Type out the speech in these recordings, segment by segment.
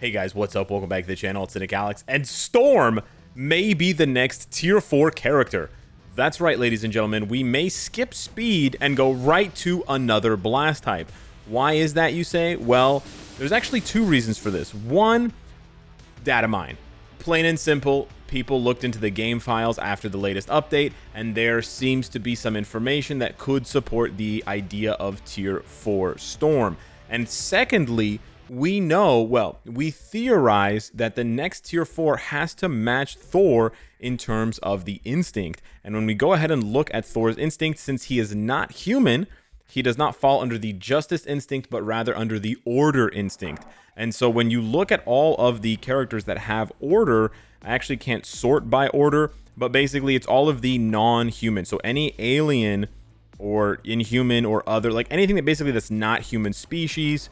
Hey guys, what's up? Welcome back to the channel. It's Cynicalex, and Storm may be the next tier 4 character. That's right, ladies and gentlemen, we may skip speed and go right to another blast type. Why is that, you say? Well, there's actually two reasons for this. One, data mine. Plain and simple, people looked into the game files after the latest update, and there seems to be some information that could support the idea of tier 4 Storm. And secondly, we know, well, we theorize that the next tier 4 has to match Thor in terms of the instinct. And when we go ahead and look at Thor's instinct, since he is not human, he does not fall under the justice instinct, but rather under the order instinct. And so when you look at all of the characters that have order, I actually can't sort by order, but basically it's all of the non-human. So any alien or inhuman or other, like anything that basically that's not human species,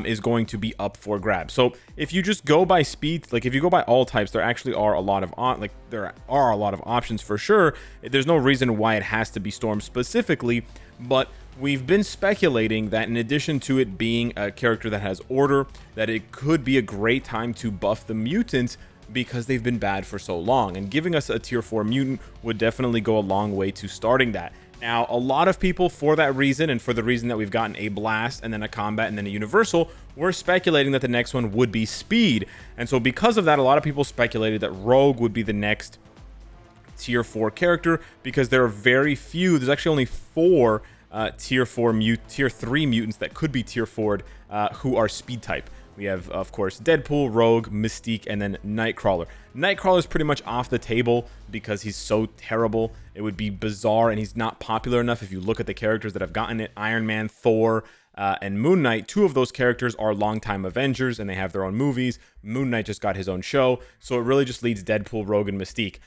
is going to be up for grabs. So if you just go by speed, like if you go by all types, there actually are a lot of options for sure. There's no reason why it has to be Storm specifically, but we've been speculating that in addition to it being a character that has order, that it could be a great time to buff the mutants because they've been bad for so long, and giving us a tier 4 mutant would definitely go a long way to starting that. Now, a lot of people, for that reason, and for the reason that we've gotten a blast and then a combat and then a universal, we're speculating that the next one would be speed. And so because of that, a lot of people speculated that Rogue would be the next tier 4 character, because there are very few, there's actually only 4 tier 3 mutants that could be tier 4'd who are speed type. We have, of course, Deadpool, Rogue, Mystique, and then Nightcrawler. Nightcrawler is pretty much off the table because he's so terrible. It would be bizarre, and he's not popular enough if you look at the characters that have gotten it. Iron Man, Thor, and Moon Knight. 2 of those characters are longtime Avengers, and they have their own movies. Moon Knight just got his own show, so it really just leads Deadpool, Rogue, and Mystique.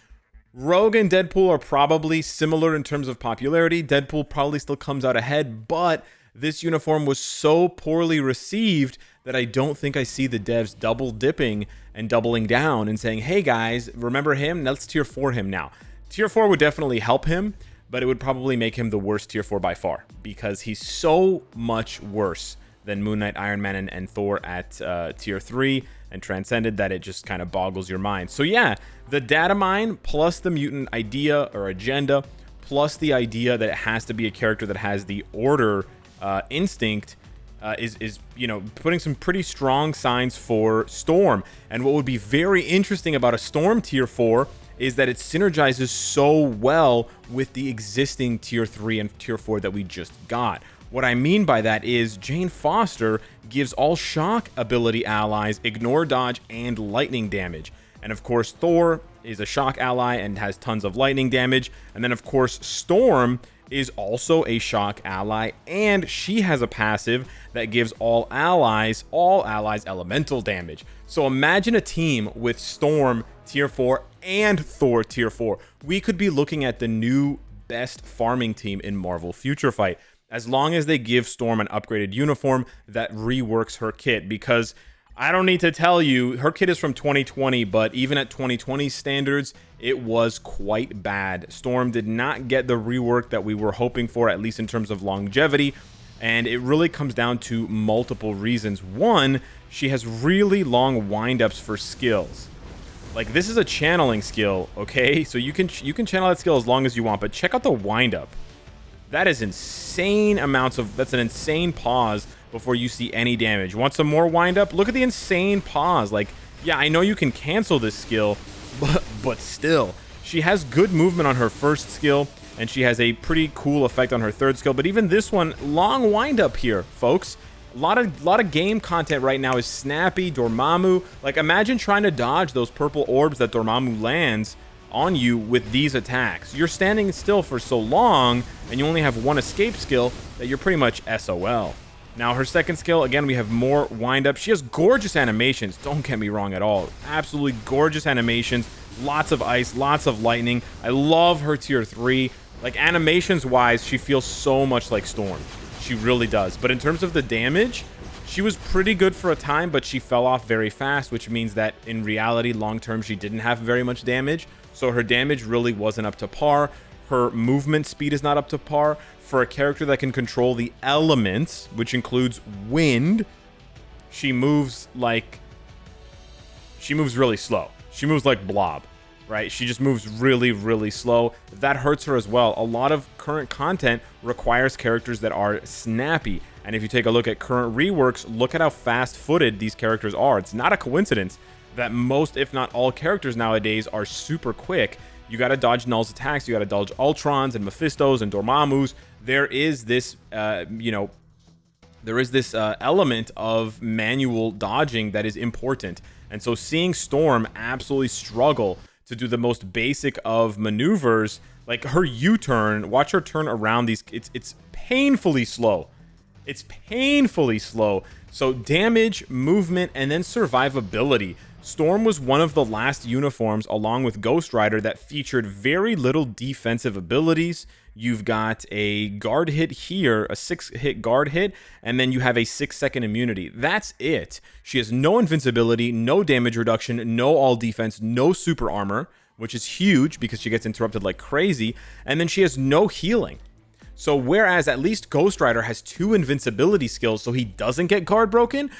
Rogue and Deadpool are probably similar in terms of popularity. Deadpool probably still comes out ahead, but this uniform was so poorly received that I don't think I see the devs double dipping and doubling down and saying, hey guys, remember him? Let's tier 4 him now. Tier 4 would definitely help him, but it would probably make him the worst tier 4 by far, because he's so much worse than Moon Knight, Iron Man, and Thor at tier 3 and Transcended that it just kind of boggles your mind. So yeah, the data mine plus the mutant idea or agenda plus the idea that it has to be a character that has the order instinct is you know, putting some pretty strong signs for Storm. And what would be very interesting about a Storm tier 4 is that it synergizes so well with the existing tier 3 and tier 4 that we just got. What I mean by that is Jane Foster gives all shock ability allies ignore, dodge, and lightning damage. And of course, Thor is a shock ally and has tons of lightning damage. And then of course, Storm is also a shock ally, and she has a passive that gives all allies elemental damage. So imagine a team with Storm tier 4 and Thor tier 4. We could be looking at the new best farming team in Marvel Future Fight, as long as they give Storm an upgraded uniform that reworks her kit, because I don't need to tell you, her kit is from 2020, but even at 2020 standards, it was quite bad. Storm did not get the rework that we were hoping for, at least in terms of longevity, and it really comes down to multiple reasons. One, she has really long windups for skills. Like, this is a channeling skill, okay? So you can channel that skill as long as you want, but check out the windup. That is insane amounts of, that's an insane pause before you see any damage. Want some more wind up? Look at the insane pause. Like, yeah, I know you can cancel this skill, but still, she has good movement on her first skill, and she has a pretty cool effect on her third skill. But even this one, long wind up here, folks. A lot of game content right now is snappy. Dormammu, like, imagine trying to dodge those purple orbs that Dormammu lands on you with these attacks. You're standing still for so long, and you only have one escape skill, that you're pretty much SOL. Now, her second skill, again, we have more wind-up. She has gorgeous animations, don't get me wrong at all. Absolutely gorgeous animations, lots of ice, lots of lightning. I love her tier 3. Like, animations-wise, she feels so much like Storm. She really does. But in terms of the damage, she was pretty good for a time, but she fell off very fast, which means that in reality, long-term, she didn't have very much damage. So her damage really wasn't up to par. Her movement speed is not up to par. For a character that can control the elements, which includes wind, she moves like she moves really slow. She moves like Blob, right? She just moves really, really slow. That hurts her as well. A lot of current content requires characters that are snappy. And if you take a look at current reworks, look at how fast-footed these characters are. It's not a coincidence that most, if not all, characters nowadays are super quick. You gotta dodge Null's attacks, you gotta dodge Ultrons and Mephistos and Dormammus. There is this, element of manual dodging that is important. And so seeing Storm absolutely struggle to do the most basic of maneuvers, like her U-turn, watch her turn around these, it's painfully slow. It's painfully slow. So damage, movement, and then survivability. Storm was one of the last uniforms, along with Ghost Rider, that featured very little defensive abilities. You've got a guard hit here, a 6-hit guard hit, and then you have a 6-second immunity. That's it. She has no invincibility, no damage reduction, no all defense, no super armor, which is huge because she gets interrupted like crazy, and then she has no healing. So whereas at least Ghost Rider has 2 invincibility skills so he doesn't get guard broken,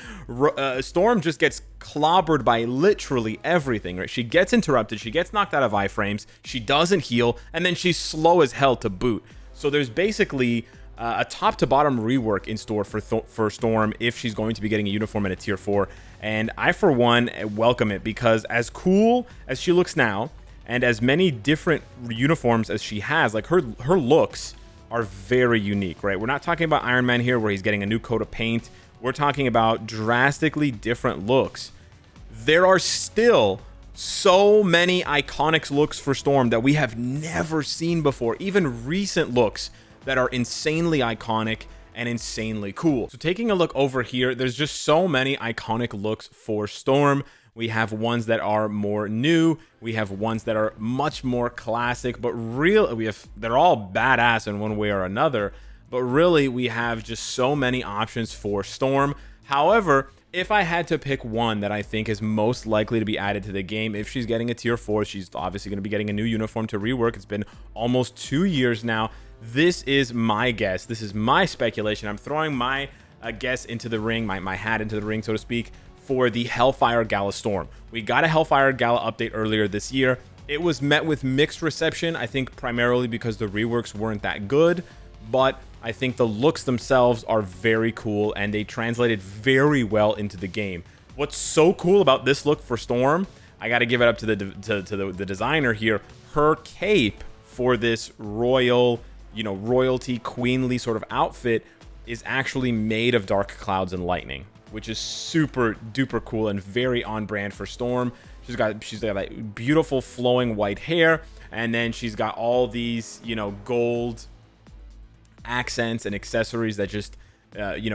Storm just gets clobbered by literally everything, right? She gets interrupted, she gets knocked out of iframes, she doesn't heal, and then she's slow as hell to boot. So there's basically a top to bottom rework in store for Storm if she's going to be getting a uniform at a tier 4. And I, for one, welcome it, because as cool as she looks now, and as many different uniforms as she has, like her looks are very unique, right? We're not talking about Iron Man here where he's getting a new coat of paint. We're talking about drastically different looks. There are still so many iconic looks for Storm that we have never seen before, even recent looks that are insanely iconic and insanely cool. So taking a look over here, there's just so many iconic looks for Storm. We have ones that are more new. We have ones that are much more classic, but they're all badass in one way or another. But really, we have just so many options for Storm. However, if I had to pick one that I think is most likely to be added to the game, if she's getting a tier 4, she's obviously going to be getting a new uniform to rework. It's been almost 2 years now. This is my guess. This is my speculation. I'm throwing my guess into the ring, my hat into the ring, so to speak, for the Hellfire Gala Storm. We got a Hellfire Gala update earlier this year. It was met with mixed reception, I think primarily because the reworks weren't that good, but I think the looks themselves are very cool and they translated very well into the game. What's so cool about this look for Storm, I got to give it up to the designer here. Her cape for this royal, royalty, queenly sort of outfit is actually made of dark clouds and lightning, which is super duper cool and very on brand for Storm. She's got like beautiful flowing white hair, and then she's got all these, gold accents and accessories that just,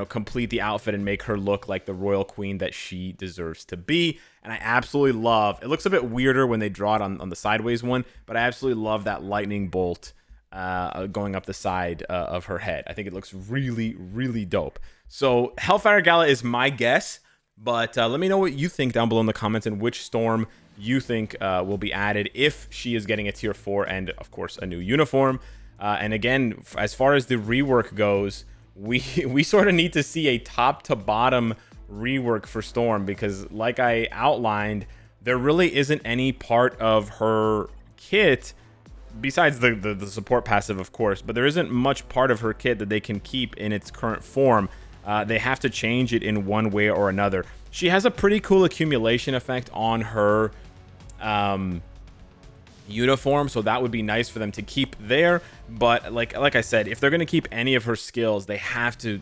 complete the outfit and make her look like the royal queen that she deserves to be. And I absolutely love, it looks a bit weirder when they draw it on the sideways one, but I absolutely love that lightning bolt going up the side of her head. I think it looks really, really dope. So Hellfire Gala is my guess, but let me know what you think down below in the comments and which Storm you think will be added if she is getting a tier 4 and, of course, a new uniform. And again, as far as the rework goes, we sort of need to see a top to bottom rework for Storm, because like I outlined, there really isn't any part of her kit besides the support passive, of course, but there isn't much part of her kit that they can keep in its current form. They have to change it in one way or another. She has a pretty cool accumulation effect on her uniform, so that would be nice for them to keep there. But like I said, if they're going to keep any of her skills, they have to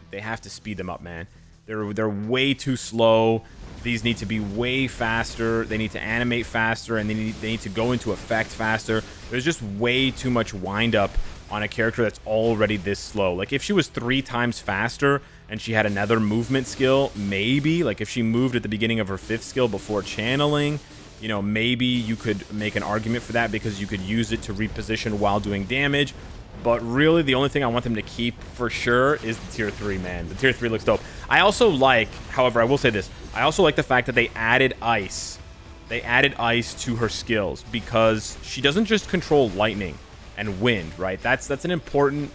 speed them up, man. They're way too slow. These need to be way faster. They need to animate faster, and they need to go into effect faster. There's just way too much wind up on a character that's already this slow. Like if she was 3 times faster and she had another movement skill, maybe, like if she moved at the beginning of her 5th skill before channeling, maybe you could make an argument for that because you could use it to reposition while doing damage. But really, the only thing I want them to keep for sure is the tier 3, man. The tier 3 looks dope. I also like, however, I will say this, I also like the fact that they added ice. They added ice to her skills because she doesn't just control lightning and wind, right? That's an important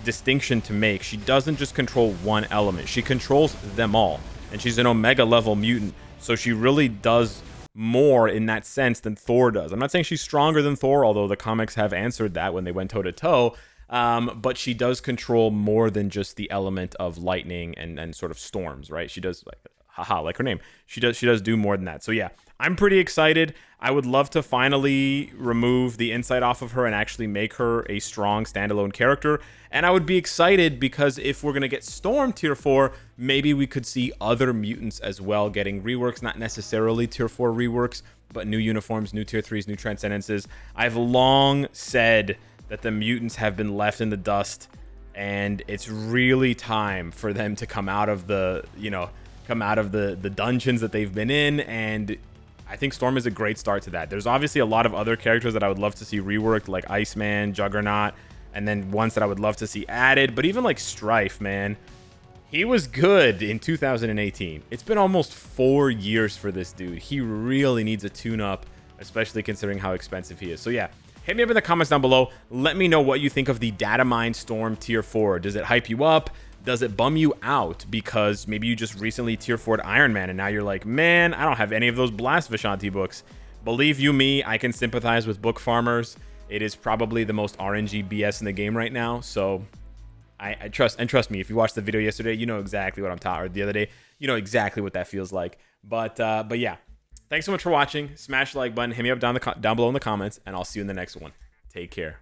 distinction to make. She doesn't just control one element. She controls them all. And she's an Omega level mutant, so she really does more in that sense than Thor does. I'm not saying she's stronger than Thor, although the comics have answered that when they went toe-to-toe. But she does control more than just the element of lightning and sort of storms, right? She does, like, haha, like her name. She does do more than that. So yeah, I'm pretty excited. I would love to finally remove the insight off of her and actually make her a strong standalone character. And I would be excited because if we're going to get Storm tier 4, maybe we could see other mutants as well getting reworks, not necessarily tier 4 reworks, but new uniforms, new tier 3s, new transcendences. I've long said that the mutants have been left in the dust, and it's really time for them to come out of the, the dungeons that they've been in, and I think Storm is a great start to that. There's obviously a lot of other characters that I would love to see reworked, like Iceman, Juggernaut, and then ones that I would love to see added, but even like Strife, man. He was good in 2018. It's been almost 4 years for this dude. He really needs a tune-up, especially considering how expensive he is. So yeah, hit me up in the comments down below. Let me know what you think of the Datamine Storm tier 4. Does it hype you up? Does it bum you out because maybe you just recently tier 4'd Iron Man and now you're like, man, I don't have any of those Blast Vishanti books. Believe you me, I can sympathize with book farmers. It is probably the most RNG BS in the game right now. So I trust me, if you watched the video yesterday, you know exactly what I'm talking, or the other day, you know exactly what that feels like. But yeah, thanks so much for watching. Smash the like button, hit me up down below in the comments, and I'll see you in the next one. Take care.